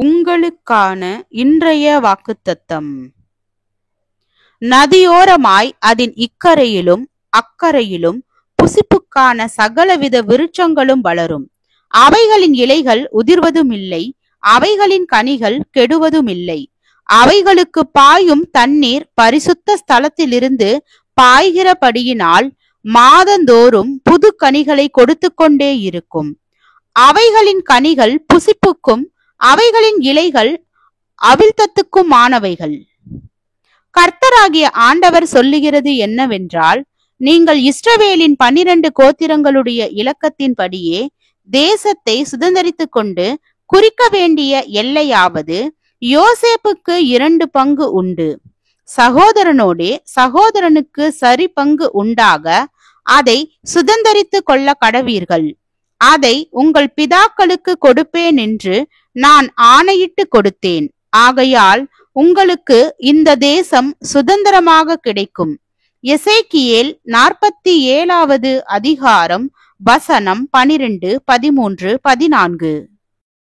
உங்களுக்கான இன்றைய வாக்குத்தத்தம். நதியோரமாய் அதன் இக்கரையிலும் அக்கரையிலும் புசிப்புக்கான சகலவித விருட்சங்களும் வளரும். அவைகளின் இலைகள் உதிர்வதுமில்லை, அவைகளின் கனிகள் கெடுவதுமில்லை. அவைகளுக்கு பாயும் தண்ணீர் பரிசுத்த ஸ்தலத்திலிருந்து பாய்கிறபடியினால் மாதந்தோறும் புது கனிகளை கொடுத்து கொண்டே இருக்கும். அவைகளின் கனிகள் புசிப்புக்கும் அவைகளின் இலைகள் அவிழ்த்தத்துக்குமானவைகள். கர்த்தராகிய ஆண்டவர் சொல்லுகிறது என்னவென்றால், நீங்கள் இஸ்ரவேலின் 12 கோத்திரங்களுடைய இலக்கத்தின்படியே தேசத்தை சுதந்தரித்துக் கொண்டு குறிக்க வேண்டிய எல்லையாவது, யோசேப்புக்கு 2 பங்கு உண்டு, சகோதரனோடே சகோதரனுக்கு சரி பங்கு உண்டாக அதை சுதந்தரித்து கொள்ள கடவீர்கள். அதை உங்கள் பிதாக்களுக்கு கொடுப்பேன் என்று நான் ஆணையிட்டு கொடுத்தேன். ஆகையால் உங்களுக்கு இந்த தேசம் சுதந்திரமாக கிடைக்கும். எசேக்கியேல் 47வது அதிகாரம் வசனம் 12, 13, 14.